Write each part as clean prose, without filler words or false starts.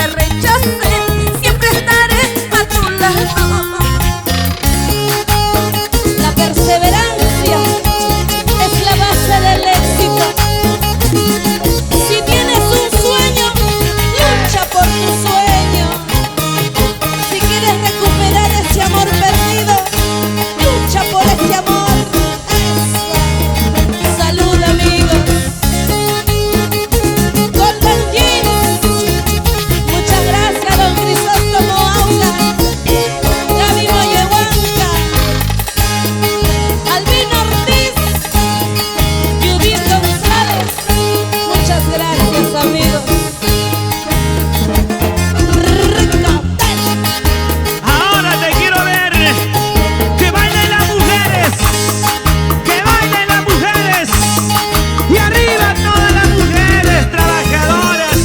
te rechacé, siempre estaré a tu lado. La perseverancia es la base del éxito. Si tienes un sueño, lucha por tu sueño. Si quieres recuperar ese amor perdido, lucha por ese amor. Eso. Salud, amigos. Golden Jeans. Muchas gracias, don Crisóstomo Auga, Gaby Moyehuanca, Albino Ortiz, Judith González. Muchas gracias, amigos. Ahora te quiero ver que bailen las mujeres, que bailen las mujeres, y arriba todas las mujeres trabajadoras,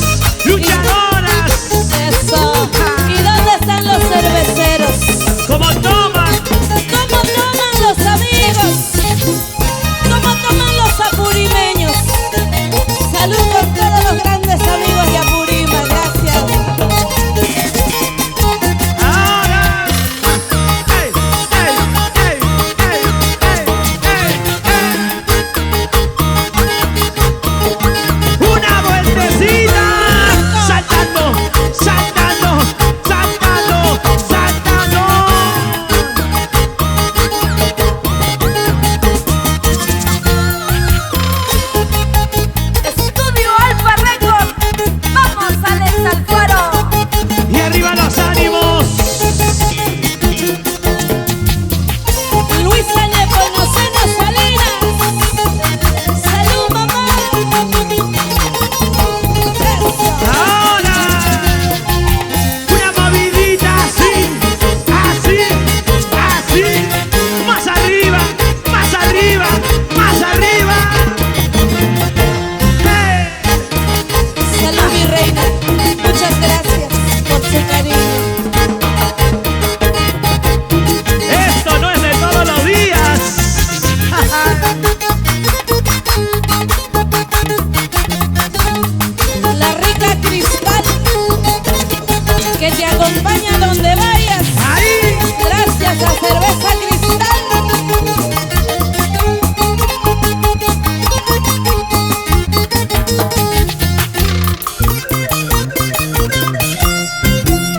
luchadoras. Eso. ¿Y dónde están los cerveceros? Como toman, ¿Cómo toman los amigos? ¿Cómo toman los apurimeños? Salud por todos los grandes amigos de Apurima, gracias. ahora. ¡Ey, ey, ey, ey, ey, ey! Una vueltecita, saltando, saltando, saltando, saltando. Estudio Alfa Record, vamos Alex Alfaro. Y arriba los ánimos. Luisa Nepomuceno Salinas. Salud, mamá. Ahora, una movidita así, así, así. Más arriba, más arriba, más arriba. Salud, mi reina. Muchas gracias por su cariño. Esto no es de todos los días. La rica Cristal, que te acompaña donde vayas. Ahí. Gracias a Cerveza Cristal.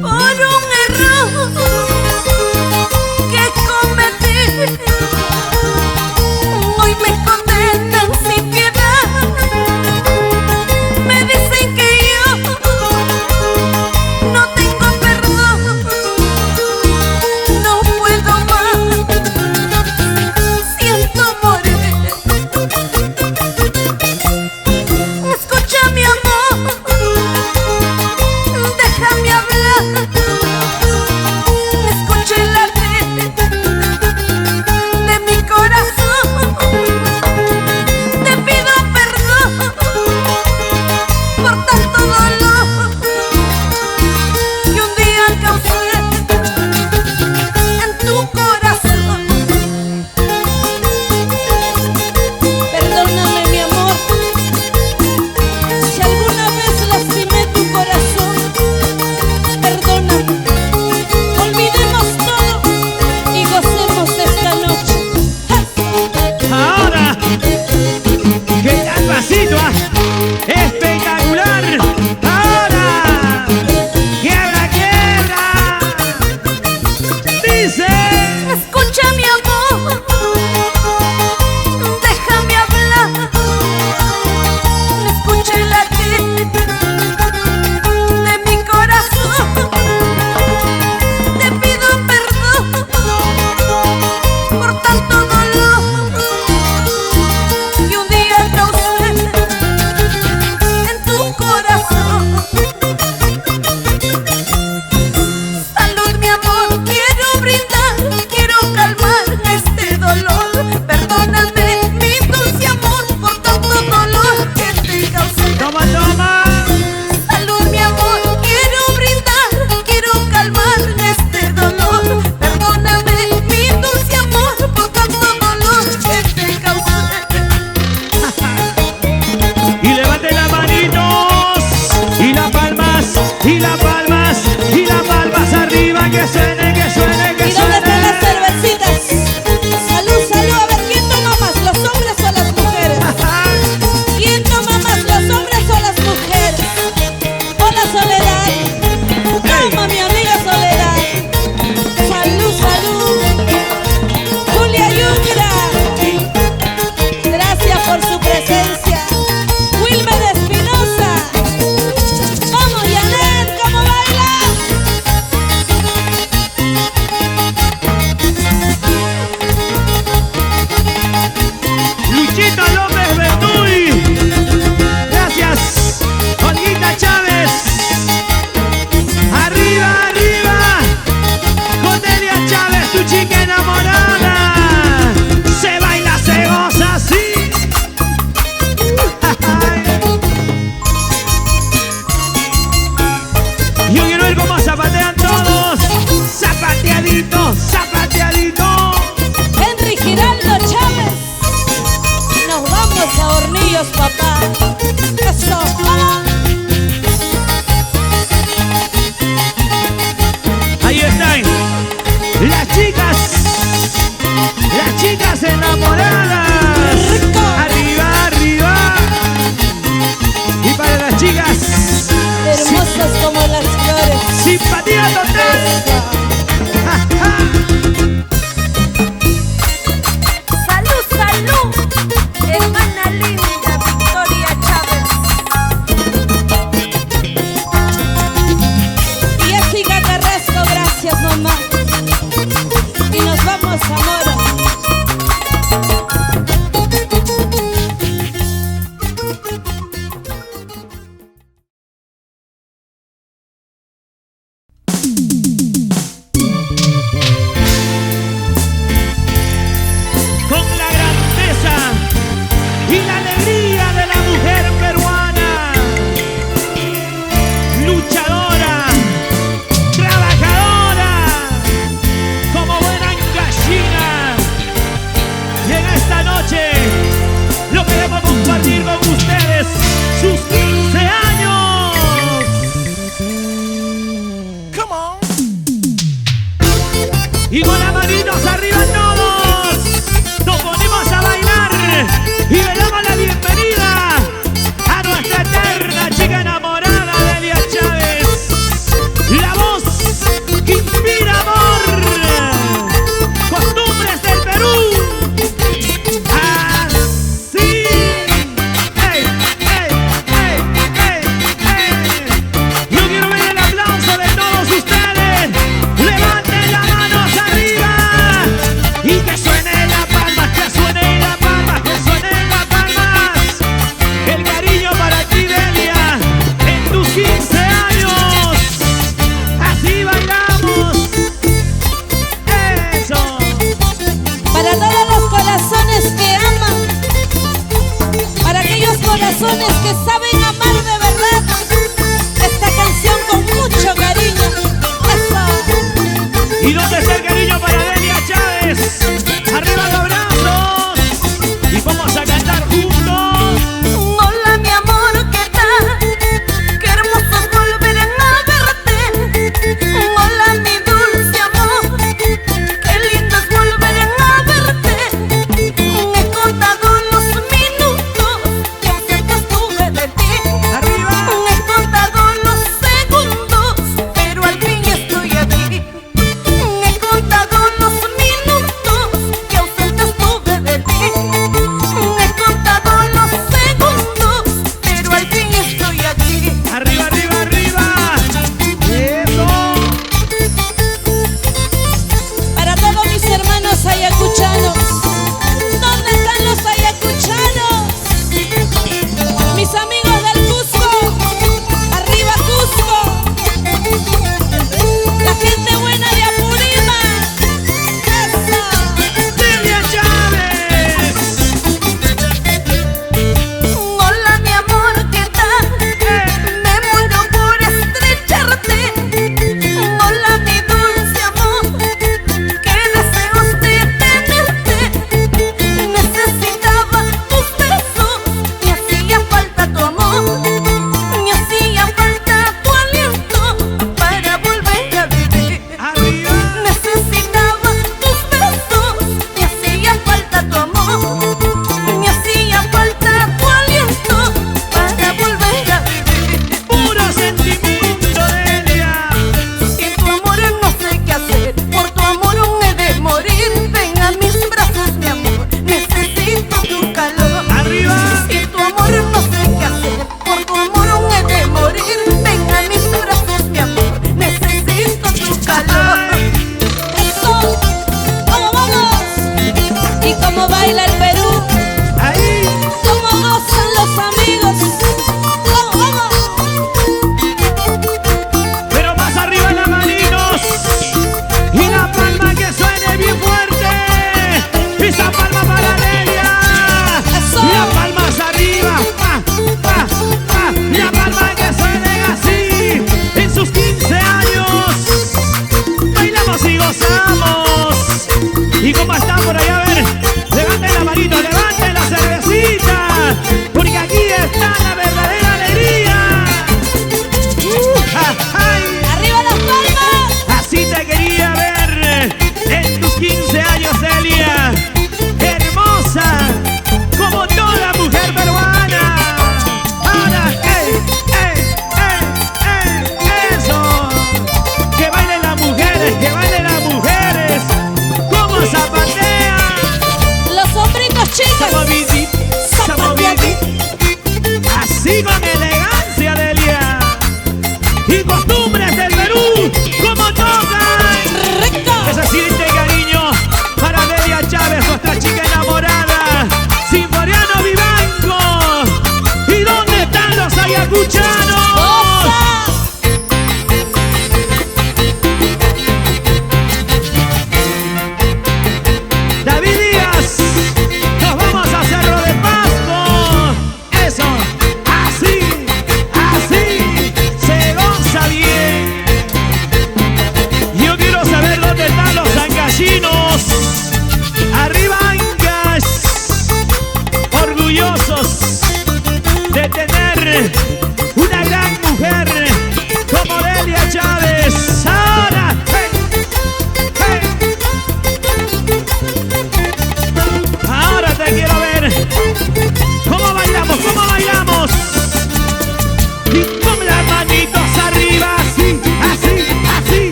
Por un error que cometí, hoy me condenan sin piedad. Me dicen que yo no tengo perdón, no puedo más, siento morir. Escucha mi amor, déjame hablar. Escucha el latir de mi corazón. Te pido perdón por tanto dolor que un día causé en tu corazón. Perdóname, mi amor, si alguna vez lastimé tu corazón. Perdóname. que suene, que suene, que ¿Y dónde están las suene. cervecitas? Salud, salud, a ver, ¿quién toma más, los hombres o las mujeres? ¿Quién toma más, los hombres o las mujeres? Hola, Soledad. Toma, mi amiga Soledad. Salud, salud. Julia Yungra, gracias por su presencia. Wilmer Espinosa. Vamos, Janet, ¿cómo bailas? Luchito López Bernuy. Gracias. Olguita Chávez. Arriba, arriba. Cornelia Chávez, tu chica enamorada. Se baila, se goza así. Yo quiero ver cómo zapatean todos. Zapateadito, zapateadito. Henry Giraldo Chávez. Nos vamos a Hornillos, papá. Eso, vamos. Ahí están las chicas enamoradas. Rico. Arriba, arriba. Y para las chicas, Hermosas como las flores. simpatía total. Eso. Ja, ja. Salud, salud, hermana linda Victoria Chávez. Y Jessica Carrasco, gracias, mamá. Y nos vamos a Mora. Con la grandeza y la alegría de la mujer peruana, luchadora, trabajadora, como buena gallina. Y en esta noche lo queremos compartir con ustedes, sus 15 años. Come on. Y con las manitos arriba todos, nos ponemos a bailar y le damos la bienvenida a nuestra eterna chica enamorada, Delia Chávez. La voz que inspira amor, costumbres del Perú. Así. ¡Ey, ey, ey, ey, ey! Yo quiero ver el aplauso de todos ustedes. Levanten las manos arriba y que suene la palma, que suene la palma, que suene las palmas. El cariño para ti, Delia, en tus 15 años. Así bailamos. Eso. Para todos los corazones que aman, para aquellos corazones que saben amar de verdad, esta canción con mucho cariño. Eso. ¿Y dónde está el cariño para Delia Chávez? Arriba los brazos y vamos a cantar juntos. Hola mi amor, ¿qué tal? Qué hermoso es volver a verte. Hola mi dulce amor, qué lindo es volver a verte. He contado los minutos que cerca estuve de ti. Arriba. He contado los segundos, pero al fin estoy aquí. He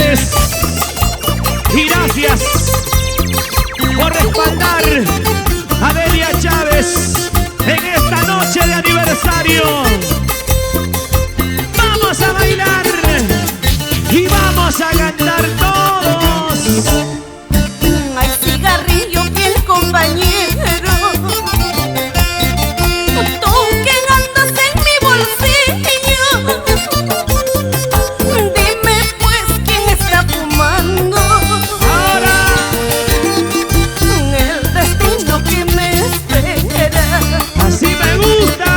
Chávez. Y gracias por respaldar a Delia Chávez en esta noche de aniversario. Vamos a bailar y vamos a cantar todos. Hay cigarrillo, fiel compañero, tú que andas en mi bolsillo. Dime pues quién está fumando. Ahora El destino que me espera, así me gusta.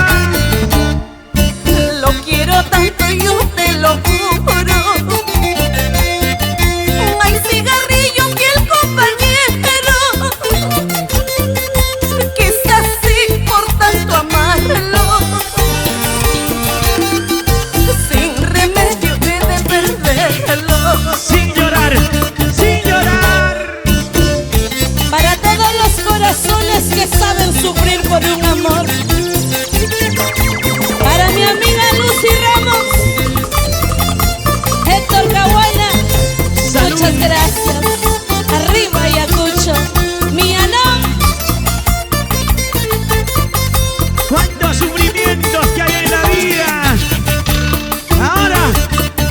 lo quiero tanto, yo te lo juro. Hay cigarrillo, fiel compañero, quizás sí por tanto amarlo, sin remedio he de perderlo. Sin llorar, sin llorar. Para todos los corazones que saben sufrir por un amor. Para mi amiga Lucy Ramos, Héctor Caguana, Salud. muchas gracias. Arriba Ayacucho, mi Ana. Cuántos sufrimientos que hay en la vida. Ahora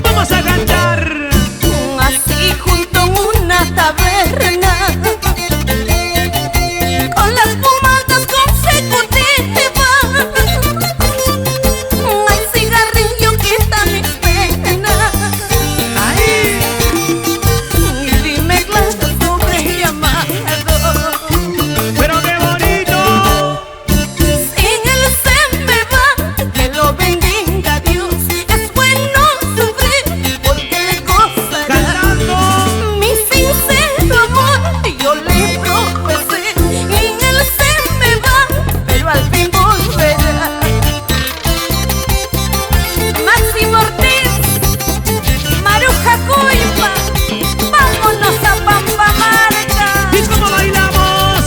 vamos a cantar. Así junto a una taberna, con las fumadas consecutivas, hay cigarrillo que está mi pena. Ahí. Y dime claro sobre llamado, Pero qué bonito. sin él se me va, que lo bendiga Dios. Es bueno sufrir porque le gozará. Cantando. Mi sincero amor yo le profesé, y él se me va, pero al fin volverá. Máximo Ortiz, Maruja Cuipa, vámonos a Pampamarca. ¿Y cómo bailamos?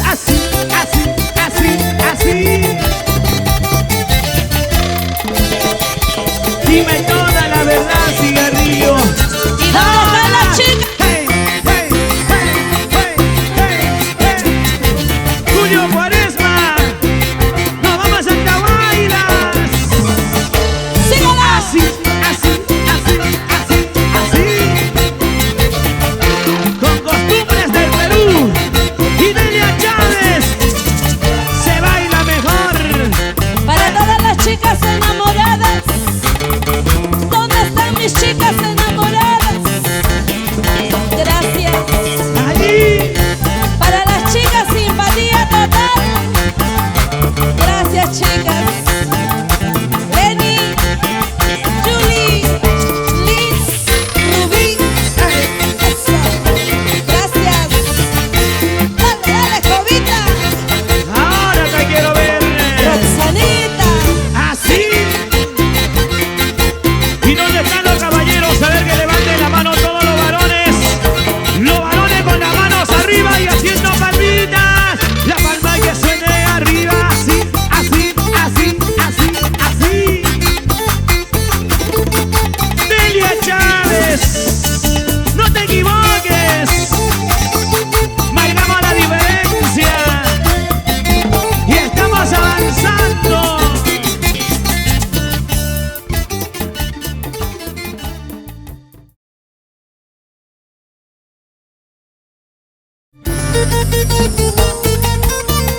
Así, así, así, así. Dime toda la verdad, cigarrillo. ¿Y dónde está la chica? Hey, hey, hey, hey, hey, hey. Julio Cuaresma, nos vamos a Santa Bailas. ¡Sígala! Así, así, así, así, así. Con costumbres del Perú y Delia Chávez se baila mejor. Para todas las chicas enamoradas, ¿dónde están mis chicas enamoradas? Gracias. Allí. Para las chicas simpatía total. Gracias, chicas. Lenny, Julie, Liz, Rubí. Eso. Gracias. Dale, dale, Jovita. Ahora te quiero ver. Roxanita. Así. ¿Y dónde están los caballeros? A ver que levanten la mano todos los varones. Los varones con las manos arriba y haciendo palmitas. La palma que suene arriba. Así, así, así, así, así. Delia Chávez, no te equivoques. Bailamos la diferencia y estamos avanzando.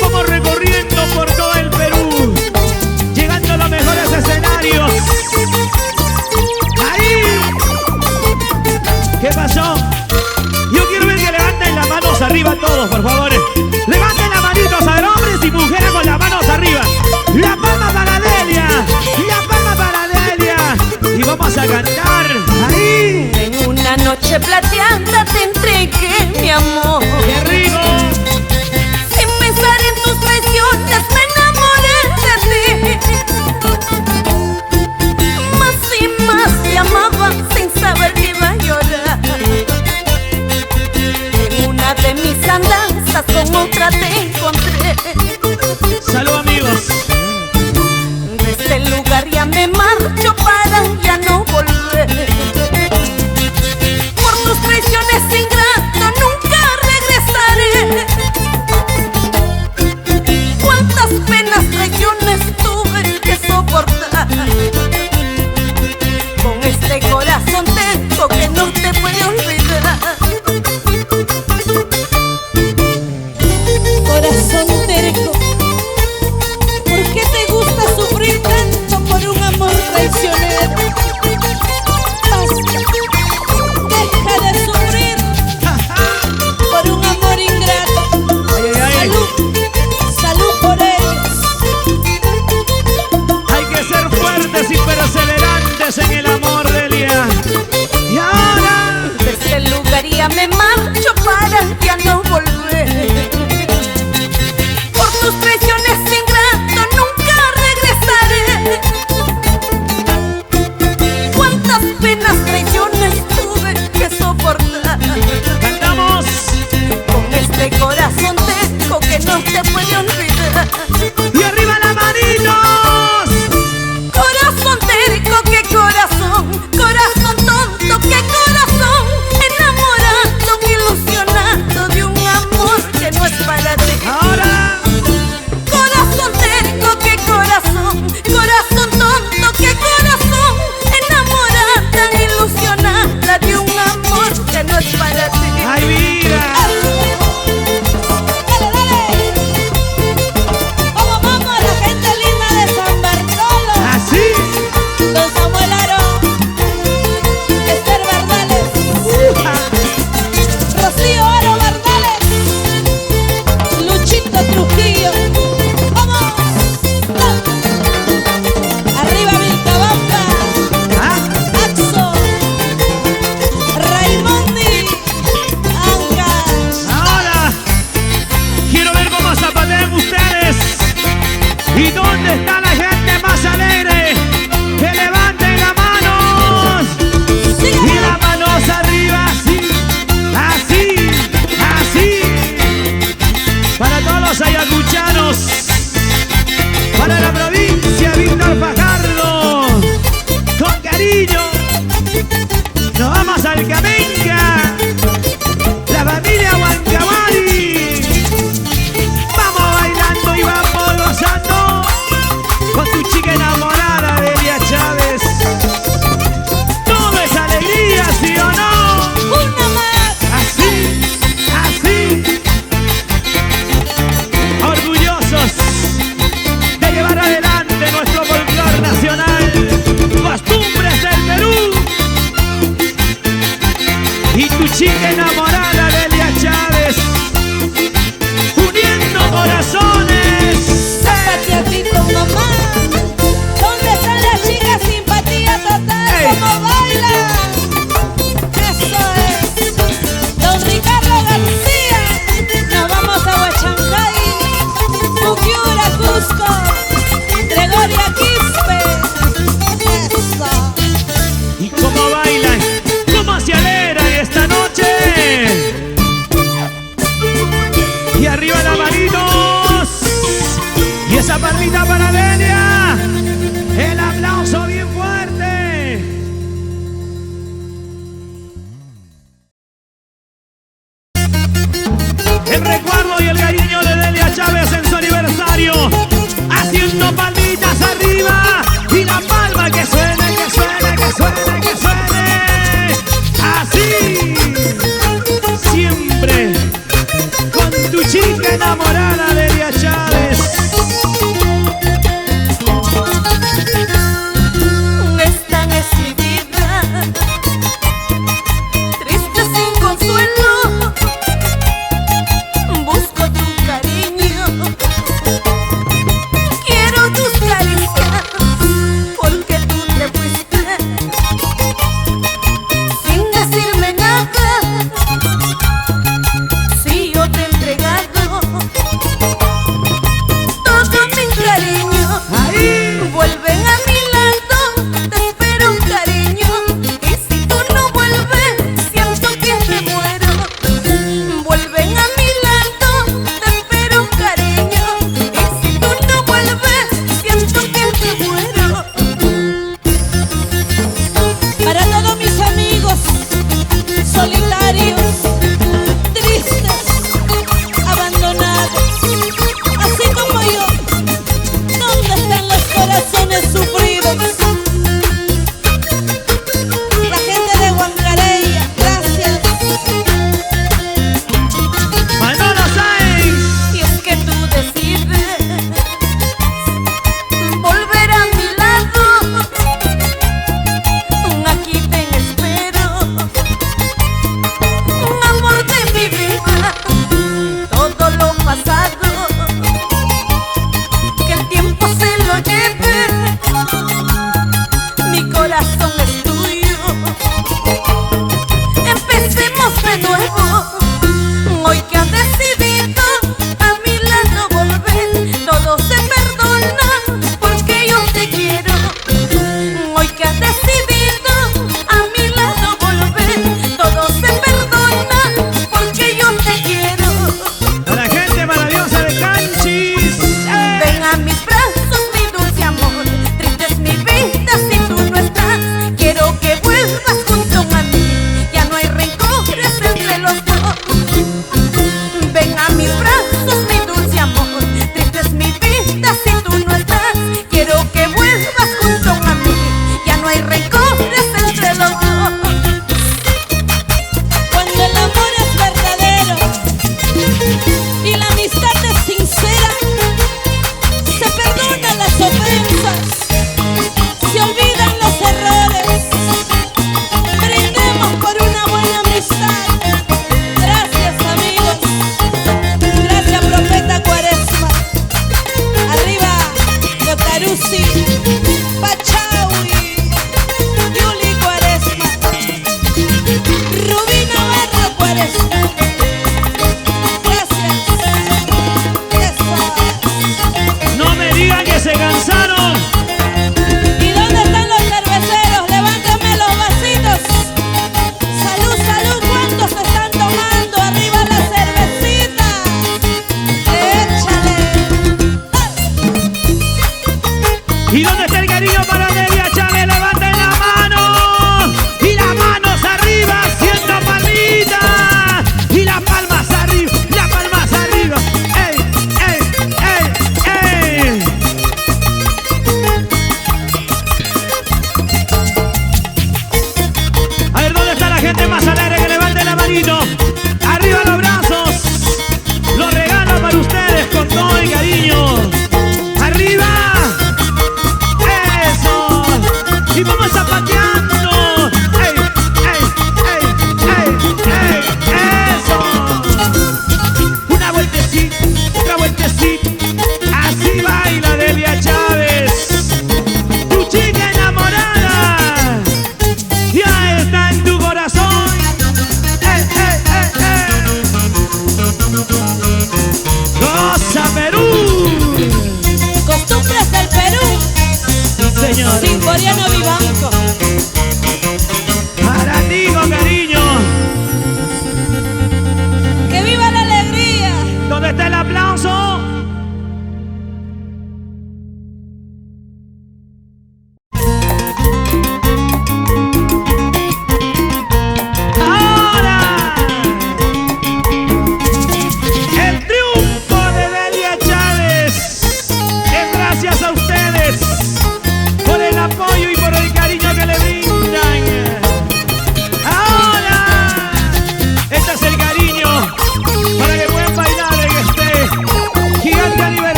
Vamos recorriendo por todo el Perú, llegando a los mejores escenarios. Ahí. ¿Qué pasó? Yo quiero ver que levanten las manos arriba todos, por favor. Levanten las manitos, a ver, hombres y mujeres con las manos arriba. La palma para Delia, la palma para Delia. Y vamos a cantar. Ahí. En una noche plateada te entregué mi amor, ¡Qué rico! sin pensar en tus traiciones me enamoré de ti. Más y más te amaba sin saber que iba a llorar. En una de mis andanzas con otra te encontré. Salud, amigos. De este lugar ya me marcho para ya no volver. ¿Y dónde está la gente más alegre? Que levanten las manos. Y las manos arriba, así, así, así. Para todos los ayacuchanos, para la provincia Víctor Fajardo, con cariño, nos vamos al Camenca, la familia Huancabari. Vamos bailando y vamos gozando con tu chica enamorada, Delia Chávez. Todo es alegría, ¿sí o no? Una más. Así, así. Orgullosos de llevar adelante nuestro folclor nacional, costumbres del Perú. Y tu chica enamorada, Delia Chávez, uniendo corazones. Zapatiatito, mamá. ¿Dónde está la chica simpatía total? Ey. ¿Cómo baila? Eso es. Don Ricardo García. Nos vamos a Huachancay, Puquiura, Cusco, Gregoria Quispe. Eso. Y cómo bailan, cómo se alegran esta noche. Y arriba las manitos. Y esa palmita para Delia. El aplauso bien fuerte. El recuerdo y el cariño de Delia Chávez en su aniversario. Haciendo palmitas arriba. Y la palma que suene, que suene, que suene, que suene. Así. Siempre con tu chica enamorada, Delia Chávez.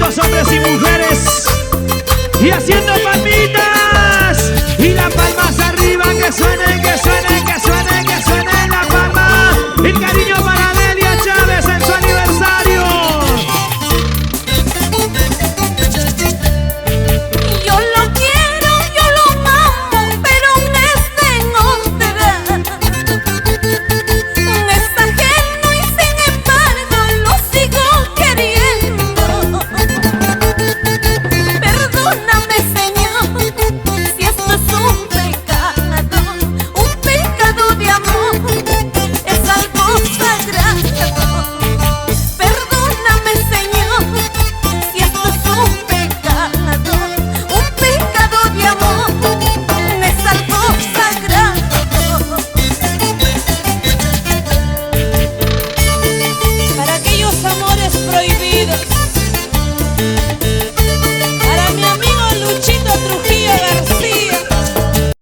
los hombres y mujeres. Y haciendo palmitas. Y las palmas arriba que suenen, que suenen.